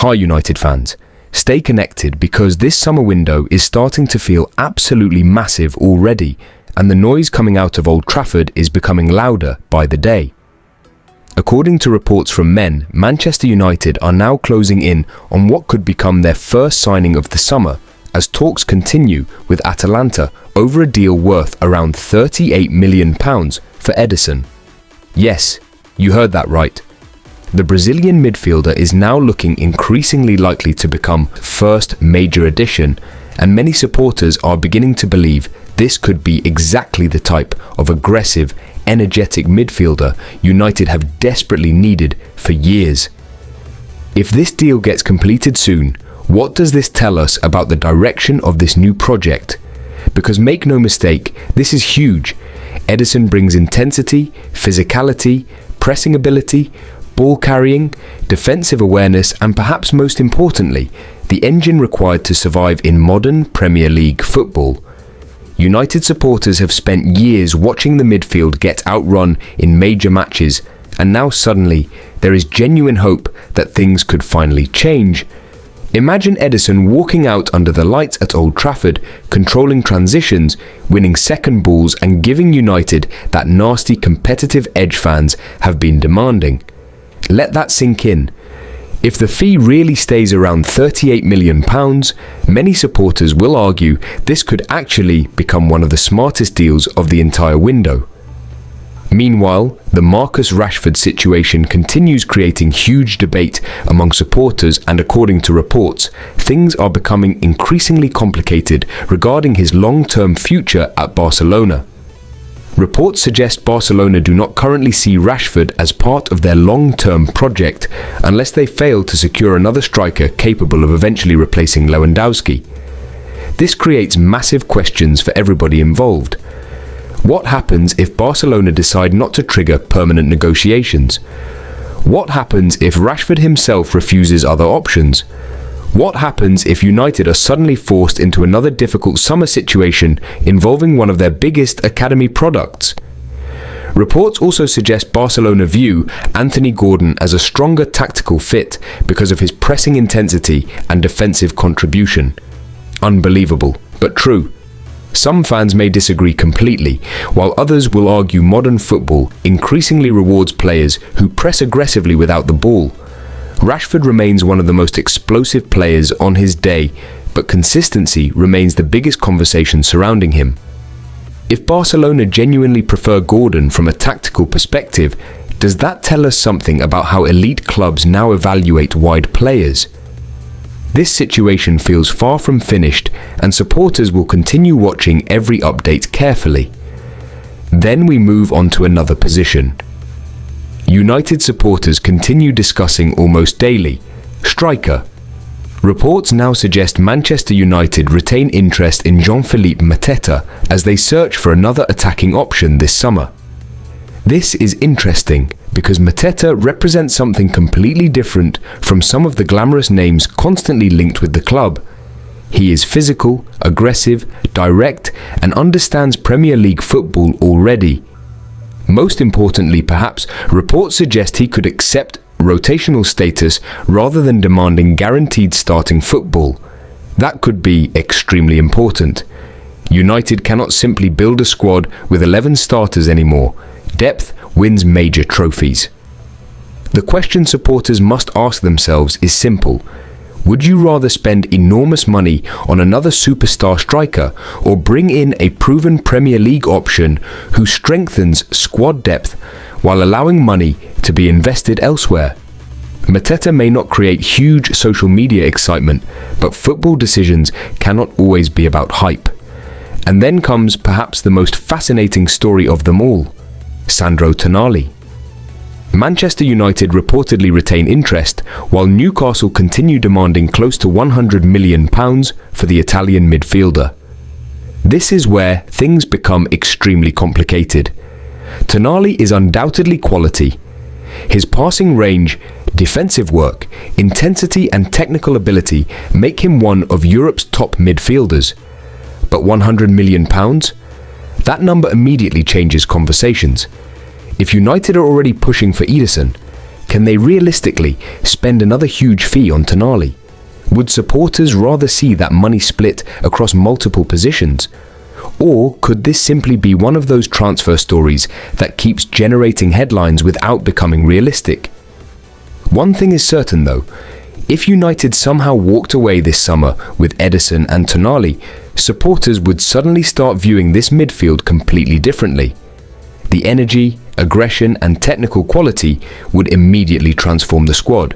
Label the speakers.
Speaker 1: Hi United fans, stay connected because this summer window is starting to feel absolutely massive already, and the noise coming out of Old Trafford is becoming louder by the day. According to reports from Men, Manchester United are now closing in on what could become their first signing of the summer, as talks continue with Atalanta over a deal worth around £38 million for Ederson. Yes, you heard that right. The Brazilian midfielder is now looking increasingly likely to become first major addition, and many supporters are beginning to believe this could be exactly the type of aggressive, energetic midfielder United have desperately needed for years. If this deal gets completed soon, what does this tell us about the direction of this new project? Because make no mistake, this is huge. Ederson brings intensity, physicality, pressing ability, ball carrying, defensive awareness, and perhaps most importantly, the engine required to survive in modern Premier League football. United supporters have spent years watching the midfield get outrun in major matches, and now suddenly there is genuine hope that things could finally change. Imagine Ederson walking out under the lights at Old Trafford, controlling transitions, winning second balls, and giving United that nasty competitive edge fans have been demanding. Let that sink in. If the fee really stays around £38 million, many supporters will argue this could actually become one of the smartest deals of the entire window. Meanwhile, the Marcus Rashford situation continues creating huge debate among supporters, and according to reports, things are becoming increasingly complicated regarding his long-term future at Barcelona. Reports suggest Barcelona do not currently see Rashford as part of their long-term project unless they fail to secure another striker capable of eventually replacing Lewandowski. This creates massive questions for everybody involved. What happens if Barcelona decide not to trigger permanent negotiations? What happens if Rashford himself refuses other options? What happens if United are suddenly forced into another difficult summer situation involving one of their biggest academy products? Reports also suggest Barcelona view Anthony Gordon as a stronger tactical fit because of his pressing intensity and defensive contribution. Unbelievable, but true. Some fans may disagree completely, while others will argue modern football increasingly rewards players who press aggressively without the ball. Rashford remains one of the most explosive players on his day, but consistency remains the biggest conversation surrounding him. If Barcelona genuinely prefer Gordon from a tactical perspective, does that tell us something about how elite clubs now evaluate wide players? This situation feels far from finished, and supporters will continue watching every update carefully. Then we move on to another position. United supporters continue discussing almost daily: striker. Reports now suggest Manchester United retain interest in Jean-Philippe Mateta as they search for another attacking option this summer. This is interesting because Mateta represents something completely different from some of the glamorous names constantly linked with the club. He is physical, aggressive, direct, and understands Premier League football already. Most importantly, perhaps, reports suggest he could accept rotational status rather than demanding guaranteed starting football. That could be extremely important. United cannot simply build a squad with 11 starters anymore. Depth wins major trophies. The question supporters must ask themselves is simple. Would you rather spend enormous money on another superstar striker or bring in a proven Premier League option who strengthens squad depth while allowing money to be invested elsewhere? Mateta may not create huge social media excitement, but football decisions cannot always be about hype. And then comes perhaps the most fascinating story of them all: Sandro Tonali. Manchester United reportedly retain interest, while Newcastle continue demanding close to £100 million for the Italian midfielder. This is where things become extremely complicated. Tonali is undoubtedly quality. His passing range, defensive work, intensity and technical ability make him one of Europe's top midfielders. But £100 million? That number immediately changes conversations. If United are already pushing for Ederson, Can they realistically spend another huge fee on Tonali? Would supporters rather see that money split across multiple positions? Or could this simply be one of those transfer stories that keeps generating headlines without becoming realistic? One thing is certain though, if United somehow walked away this summer with Ederson and Tonali, supporters would suddenly start viewing this midfield completely differently. The energy, aggression and technical quality would immediately transform the squad.